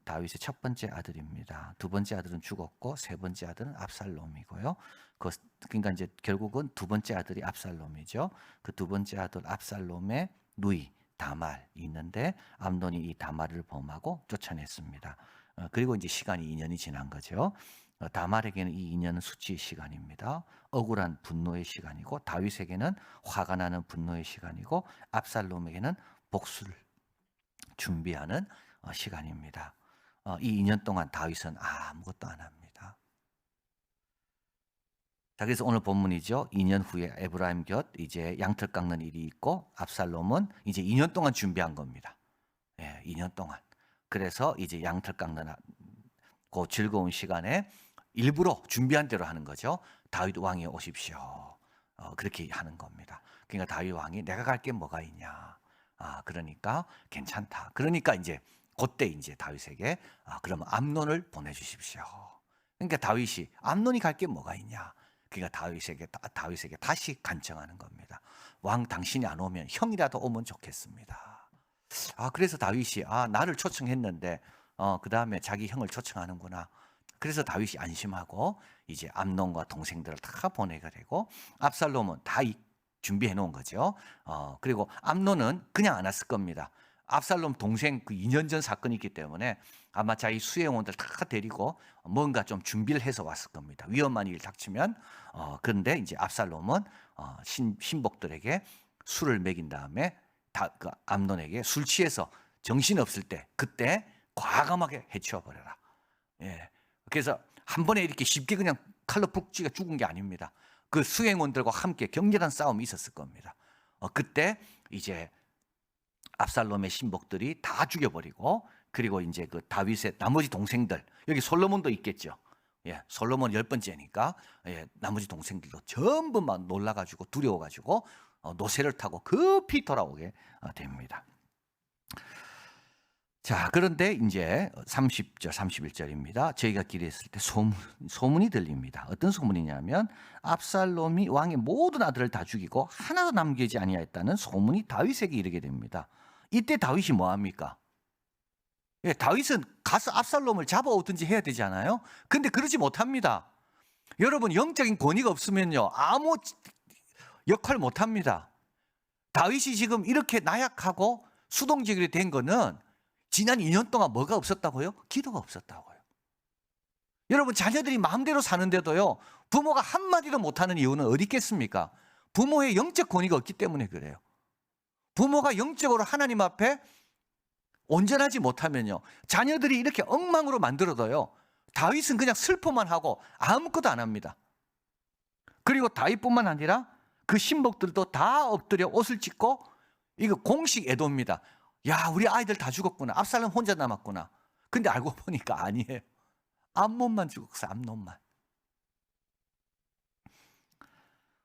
다윗의 첫 번째 아들입니다. 두 번째 아들은 죽었고 세 번째 아들은 압살롬이고요. 그러니까 이제 결국은 두 번째 아들이 압살롬이죠. 그 두 번째 아들 압살롬의 누이 다말이 있는데 암논이 이 다말을 범하고 쫓아냈습니다. 그리고 이제 시간이 2년이 지난 거죠. 다말에게는 이 2년은 수치의 시간입니다. 억울한 분노의 시간이고 다윗에게는 화가 나는 분노의 시간이고 압살롬에게는 복수를 준비하는 시간입니다. 이 2년 동안 다윗은 아무것도 안 합니다. 자, 그래서 오늘 본문이죠. 2년 후에 에브라임 곁 이제 양털 깎는 일이 있고 압살롬은 이제 2년 동안 준비한 겁니다. 예, 2년 동안. 그래서 이제 양털 깎는 그 즐거운 시간에 일부러 준비한 대로 하는 거죠. 다윗 왕이 오십시오. 그렇게 하는 겁니다. 그러니까 다윗 왕이 내가 갈 게 뭐가 있냐. 그러니까 괜찮다. 그러니까 이제 그때 이제 다윗에게 그러면 암논을 보내주십시오. 그러니까 다윗이 암논이 갈 게 뭐가 있냐. 그러니까 다윗에게 다시 간청하는 겁니다. 왕 당신이 안 오면 형이라도 오면 좋겠습니다. 그래서 다윗이 나를 초청했는데 그 다음에 자기 형을 초청하는구나. 그래서 다윗이 안심하고 이제 암논과 동생들을 다 보내게 되고 압살롬은 다 준비해 놓은 거죠. 그리고 암논은 그냥 안 왔을 겁니다. 압살롬 동생 그 2년 전 사건이 있기 때문에 아마 자기 수행원들 다 데리고 뭔가 좀 준비를 해서 왔을 겁니다. 위험한 일이 닥치면. 그런데 이제 압살롬은 신복들에게 술을 먹인 다음에 그 암논에게 술 취해서 정신 없을 때 그때 과감하게 해치워 버려라. 예. 그래서 한 번에 이렇게 쉽게 그냥 칼로 푹 찌가 죽은 게 아닙니다. 그 수행원들과 함께 격렬한 싸움이 있었을 겁니다. 그때 이제 압살롬의 신복들이 다 죽여버리고 그리고 이제 그 다윗의 나머지 동생들 여기 솔로몬도 있겠죠. 예, 솔로몬 10번째니까 나머지 동생들도 전부 막 놀라가지고 두려워가지고 노새를 타고 급히 돌아오게 됩니다. 자, 그런데 이제 30절, 31절입니다. 저희가 길에 있을 때 소문이 들립니다. 어떤 소문이냐면 압살롬이 왕의 모든 아들을 다 죽이고 하나도 남기지 아니하였다는 소문이 다윗에게 이르게 됩니다. 이때 다윗이 뭐 합니까? 예, 다윗은 가서 압살롬을 잡아오든지 해야 되지 않아요? 근데 그러지 못합니다. 여러분, 영적인 권위가 없으면요 아무 역할 못합니다. 다윗이 지금 이렇게 나약하고 수동적이 된 거는 지난 2년 동안 뭐가 없었다고요? 기도가 없었다고요. 여러분, 자녀들이 마음대로 사는데도요 부모가 한마디도 못하는 이유는 어디 있겠습니까? 부모의 영적 권위가 없기 때문에 그래요. 부모가 영적으로 하나님 앞에 온전하지 못하면요 자녀들이 이렇게 엉망으로 만들어도요 다윗은 그냥 슬퍼만 하고 아무것도 안 합니다. 그리고 다윗뿐만 아니라 그 신복들도 다 엎드려 옷을 찢고 이거 공식 애도입니다. 야, 우리 아이들 다 죽었구나. 압살롬 혼자 남았구나. 근데 알고 보니까 아니에요. 암논만 죽었어요. 암논만.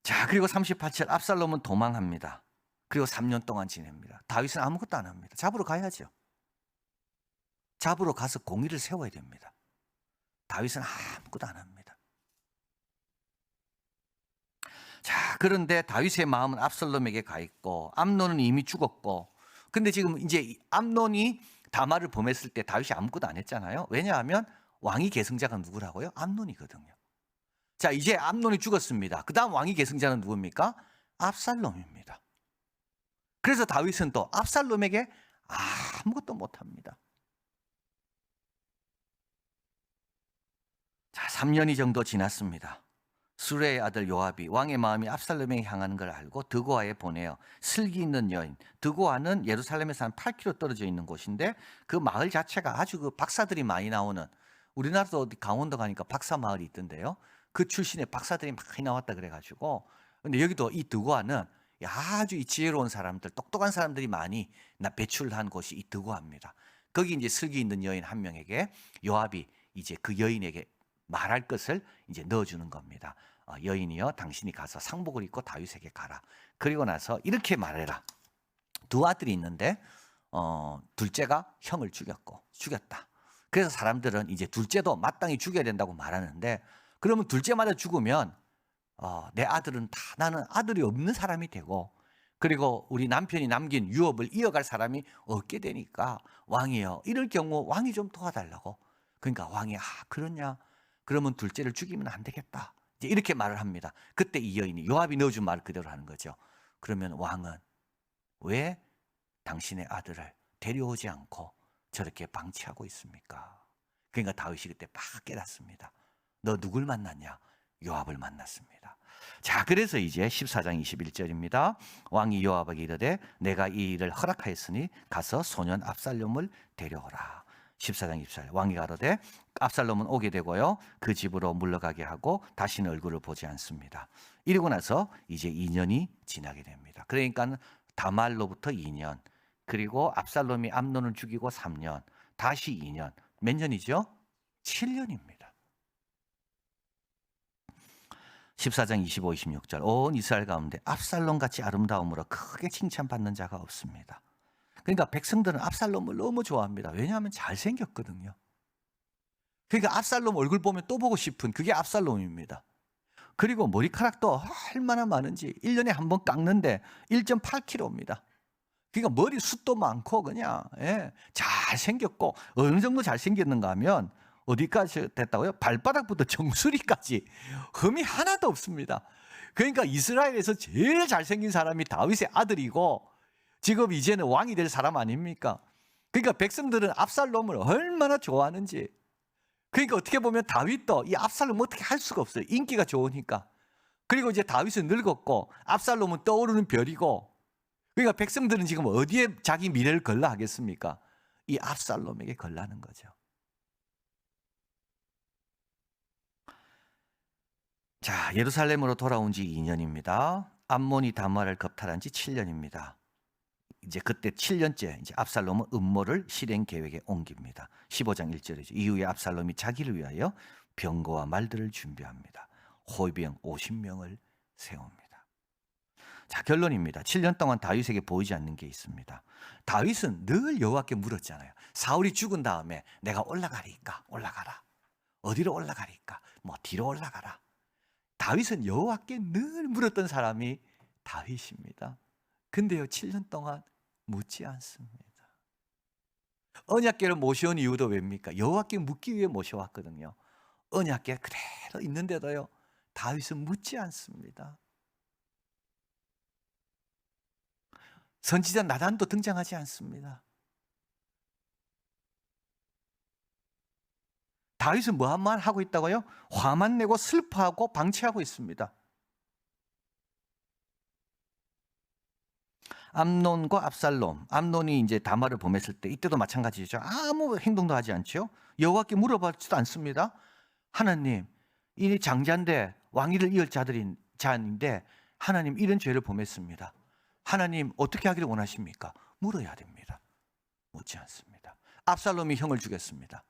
자, 그리고 38절 압살롬은 도망합니다. 그리고 3년 동안 지냅니다. 다윗은 아무것도 안 합니다. 잡으러 가야죠. 잡으러 가서 공의를 세워야 됩니다. 다윗은 아무것도 안 합니다. 자, 그런데 다윗의 마음은 압살롬에게 가 있고 암논은 이미 죽었고 근데 지금 이제 암논이 다말을 범했을 때 다윗이 아무것도 안 했잖아요. 왜냐하면 왕위 계승자가 누구라고요? 암논이거든요. 자, 이제 암논이 죽었습니다. 그 다음 왕위 계승자는 누굽니까? 압살롬입니다. 그래서 다윗은 또 압살롬에게 아무것도 못합니다. 자, 3년이 정도 지났습니다. 수레의 아들 요압이 왕의 마음이 압살롬에게 향하는 걸 알고 드고아에 보내어 슬기 있는 여인, 드고아는 예루살렘에서 한 8km 떨어져 있는 곳인데 그 마을 자체가 아주 그 박사들이 많이 나오는, 우리나라도 어디 강원도 가니까 박사 마을이 있던데요. 그 출신의 박사들이 많이 나왔다 그래가지고, 근데 여기도 이 드고아는 아주 이 지혜로운 사람들, 똑똑한 사람들이 많이 배출한 곳이 이 드고아입니다. 거기 이제 슬기 있는 여인 한 명에게 요압이 이제 그 여인에게 말할 것을 이제 넣어주는 겁니다. 여인이여, 당신이 가서 상복을 입고 다윗에게 가라. 그리고 나서 이렇게 말해라. 두 아들이 있는데 둘째가 형을 죽였다. 그래서 사람들은 이제 둘째도 마땅히 죽여야 된다고 말하는데, 그러면 둘째마다 죽으면 내 아들은 다 나는 아들이 없는 사람이 되고, 그리고 우리 남편이 남긴 유업을 이어갈 사람이 없게 되니까 왕이요. 이럴 경우 왕이 좀 도와달라고. 그러니까 왕이 그러냐? 그러면 둘째를 죽이면 안 되겠다. 이제 이렇게 말을 합니다. 그때 이 여인이 요압이 넣어준 말을 그대로 하는 거죠. 그러면 왕은 왜 당신의 아들을 데려오지 않고 저렇게 방치하고 있습니까? 그러니까 다윗이 그때 막 깨닫습니다. 너 누굴 만났냐? 요압을 만났습니다. 자, 그래서 이제 14장 21절입니다. 왕이 요압에게 이르되 내가 이 일을 허락하였으니 가서 소년 압살롬을 데려오라. 14장 24절 왕이 가로되 압살롬은 오게 되고요. 그 집으로 물러가게 하고 다시는 얼굴을 보지 않습니다. 이러고 나서 이제 2년이 지나게 됩니다. 그러니까 다말로부터 2년, 그리고 압살롬이 암논을 죽이고 3년, 다시 2년. 몇 년이죠? 7년입니다. 14장 25, 26절 온 이스라엘 가운데 압살롬같이 아름다움으로 크게 칭찬받는 자가 없습니다. 그러니까 백성들은 압살롬을 너무 좋아합니다. 왜냐하면 잘생겼거든요. 그러니까 압살롬 얼굴 보면 또 보고 싶은 그게 압살롬입니다. 그리고 머리카락도 얼마나 많은지 1년에 한 번 깎는데 1.8kg입니다. 그러니까 머리 숱도 많고 그냥 잘생겼고 어느 정도 잘생겼는가 하면 어디까지 됐다고요? 발바닥부터 정수리까지 흠이 하나도 없습니다. 그러니까 이스라엘에서 제일 잘생긴 사람이 다윗의 아들이고 지금 이제는 왕이 될 사람 아닙니까? 그러니까 백성들은 압살롬을 얼마나 좋아하는지. 그러니까 어떻게 보면 다윗도 이 압살롬 어떻게 할 수가 없어요. 인기가 좋으니까. 그리고 이제 다윗은 늙었고 압살롬은 떠오르는 별이고, 그러니까 백성들은 지금 어디에 자기 미래를 걸라 하겠습니까? 이 압살롬에게 걸라는 거죠. 자, 예루살렘으로 돌아온 지 2년입니다. 암몬이 다말을 겁탈한 지 7년입니다. 이제 그때 7년째 이제 압살롬은 음모를 실행 계획에 옮깁니다. 15장 1절이죠. 이후에 압살롬이 자기를 위하여 병거와 말들을 준비합니다. 호위병 50명을 세웁니다. 자, 결론입니다. 7년 동안 다윗에게 보이지 않는 게 있습니다. 다윗은 늘 여호와께 물었잖아요. 사울이 죽은 다음에 내가 올라가리까? 올라가라. 어디로 올라가리까? 뭐 뒤로 올라가라. 다윗은 여호와께 늘 물었던 사람이 다윗입니다. 근데요, 7년 동안 묻지 않습니다. 언약궤를 모셔온 이유도 왜입니까? 여호와께 묻기 위해 모셔왔거든요. 언약궤 그대로 있는데도요, 다윗은 묻지 않습니다. 선지자 나단도 등장하지 않습니다. 다윗은 뭐한 말 하고 있다고요? 화만 내고 슬퍼하고 방치하고 있습니다. 암논과 압살롬. 암논이 이제 다말을 범했을 때 이때도 마찬가지죠. 아무 행동도 하지 않죠. 여호와께 물어보지도 않습니다. 하나님, 이 장자인데 왕위를 이을 자인데 하나님 이런 죄를 범했습니다. 하나님 어떻게 하기를 원하십니까? 물어야 됩니다. 묻지 않습니다. 압살롬이 형을 죽였습니다.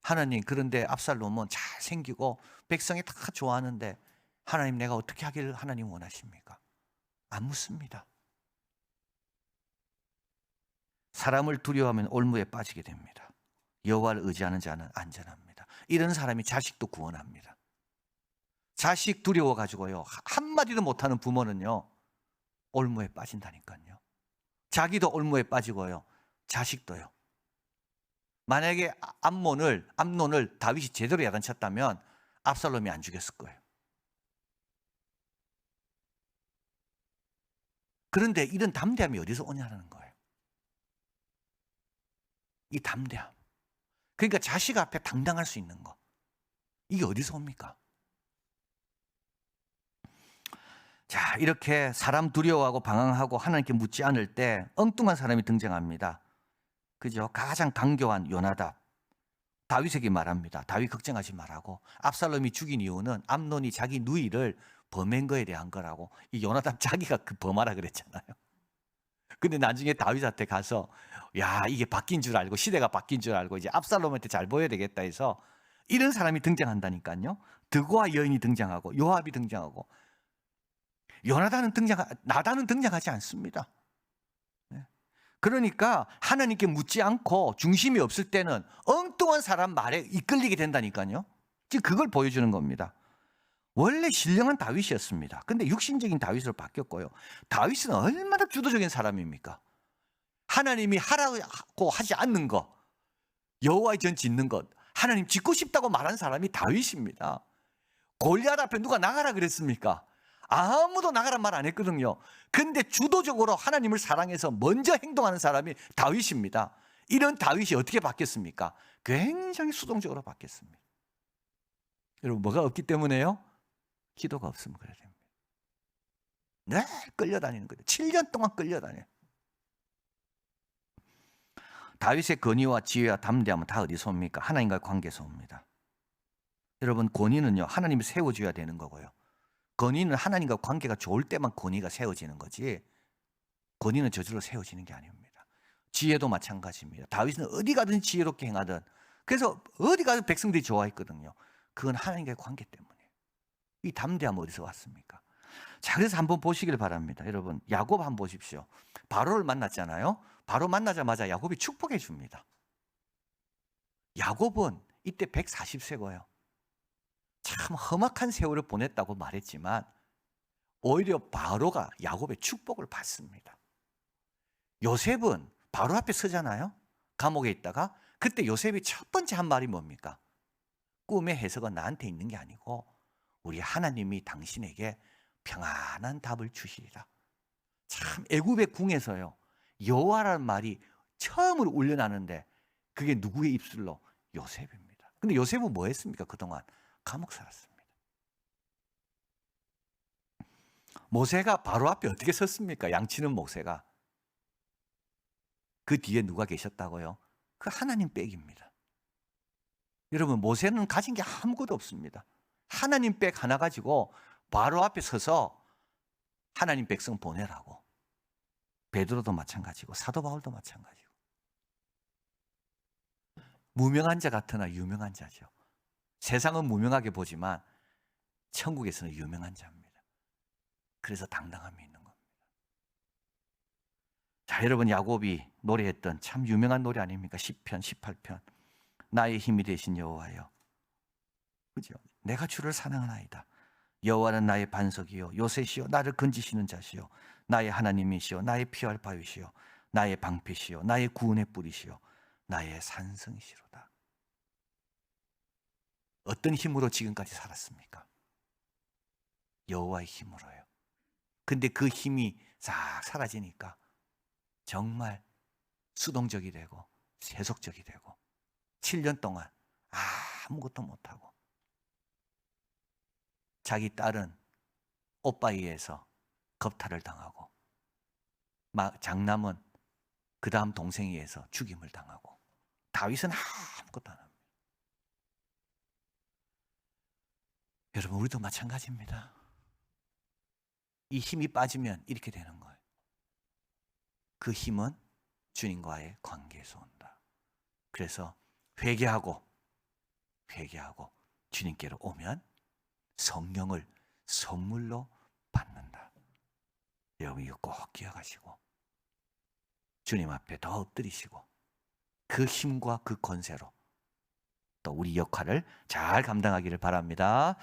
하나님, 그런데 압살롬은 잘생기고 백성이 다 좋아하는데 하나님 내가 어떻게 하기를 하나님 원하십니까? 안 묻습니다. 사람을 두려워하면 올무에 빠지게 됩니다. 여호와를 의지하는 자는 안전합니다. 이런 사람이 자식도 구원합니다. 자식 두려워가지고요, 한마디도 못하는 부모는요 올무에 빠진다니까요. 자기도 올무에 빠지고요, 자식도요. 만약에 암논을 다윗이 제대로 야단쳤다면 압살롬이 안 죽였을 거예요. 그런데 이런 담대함이 어디서 오냐는 거예요. 이 담대함. 그러니까 자식 앞에 당당할 수 있는 거. 이게 어디서 옵니까? 자, 이렇게 사람 두려워하고 방황하고 하나님께 묻지 않을 때 엉뚱한 사람이 등장합니다. 그죠? 가장 강교한 요나답. 다윗에게 말합니다. 다윗 걱정하지 말라고. 압살롬이 죽인 이유는 암논이 자기 누이를 범한 거에 대한 거라고. 이 요나답 자기가 그 범하라 그랬잖아요. 근데 나중에 다윗한테 가서 야, 이게 바뀐 줄 알고, 시대가 바뀐 줄 알고 이제 압살롬한테 잘 보여야 되겠다 해서 이런 사람이 등장한다니까요. 드고아 여인이 등장하고 요압이 등장하고 나단은 등장하지 않습니다. 그러니까 하나님께 묻지 않고 중심이 없을 때는 엉뚱한 사람 말에 이끌리게 된다니까요. 지금 그걸 보여주는 겁니다. 원래 신령한 다윗이었습니다. 근데 육신적인 다윗으로 바뀌었고요. 다윗은 얼마나 주도적인 사람입니까? 하나님이 하라고 하지 않는 것, 여호와의 전 짓는 것, 하나님 짓고 싶다고 말한 사람이 다윗입니다. 골리앗 앞에 누가 나가라 그랬습니까? 아무도 나가란 말 안 했거든요. 근데 주도적으로 하나님을 사랑해서 먼저 행동하는 사람이 다윗입니다. 이런 다윗이 어떻게 바뀌었습니까? 굉장히 수동적으로 바뀌었습니다. 여러분, 뭐가 없기 때문에요? 기도가 없으면 그래야 됩니다. 늘 끌려다니는 거죠. 7년 동안 끌려다녀요. 다윗의 권위와 지혜와 담대함은 다 어디서 옵니까? 하나님과의 관계에서 옵니다. 여러분, 권위는요, 하나님이 세워줘야 되는 거고요. 권위는 하나님과 관계가 좋을 때만 권위가 세워지는 거지, 권위는 저절로 세워지는 게 아닙니다. 지혜도 마찬가지입니다. 다윗은 어디 가든 지혜롭게 행하든, 그래서 어디 가든 백성들이 좋아했거든요. 그건 하나님과의 관계 때문이에요. 이 담대함은 어디서 왔습니까? 자, 그래서 한번 보시길 바랍니다. 여러분, 야곱 한번 보십시오. 바로를 만났잖아요. 바로 만나자마자 야곱이 축복해 줍니다. 야곱은 이때 140세고요. 참 험악한 세월을 보냈다고 말했지만 오히려 바로가 야곱의 축복을 받습니다. 요셉은 바로 앞에 서잖아요. 감옥에 있다가 그때 요셉이 첫 번째 한 말이 뭡니까? 꿈의 해석은 나한테 있는 게 아니고 우리 하나님이 당신에게 평안한 답을 주시리라. 참 애굽의 궁에서요, 여호와라는 말이 처음으로 울려나는데 그게 누구의 입술로? 요셉입니다. 근데 요셉은 뭐 했습니까? 그동안 감옥 살았습니다. 모세가 바로 앞에 어떻게 섰습니까? 양치는 모세가. 그 뒤에 누가 계셨다고요? 그 하나님 백입니다. 여러분, 모세는 가진 게 아무것도 없습니다. 하나님 백 하나 가지고 바로 앞에 서서 하나님 백성 보내라고. 베드로도 마찬가지고 사도 바울도 마찬가지고. 무명한 자 같으나 유명한 자죠. 세상은 무명하게 보지만 천국에서는 유명한 자입니다. 그래서 당당함이 있는 겁니다. 자, 여러분, 야곱이 노래했던 참 유명한 노래 아닙니까? 10편, 18편. 나의 힘이 되신 여호와여. 그죠? 내가 주를 사랑하나이다. 여호와는 나의 반석이요 요새시요 나를 건지시는 자시요 나의 하나님이시요 나의 피할 바위시요 나의 방패시요 나의 구원의 뿌리시요 나의 산성이시로다. 어떤 힘으로 지금까지 살았습니까? 여호와의 힘으로요. 근데 그 힘이 싹 사라지니까 정말 수동적이 되고 세속적이 되고 7년 동안 아무것도 못하고 자기 딸은 오빠이에서 겁탈을 당하고 장남은 그 다음 동생에 의해서 죽임을 당하고 다윗은 아무것도 안 합니다. 여러분, 우리도 마찬가지입니다. 이 힘이 빠지면 이렇게 되는 거예요. 그 힘은 주님과의 관계에서 온다. 그래서 회개하고 주님께로 오면 성령을 선물로 받는다. 여러분, 이거 꼭 기억하시고 주님 앞에 더 엎드리시고 그 힘과 그 권세로 또 우리 역할을 잘 감당하기를 바랍니다.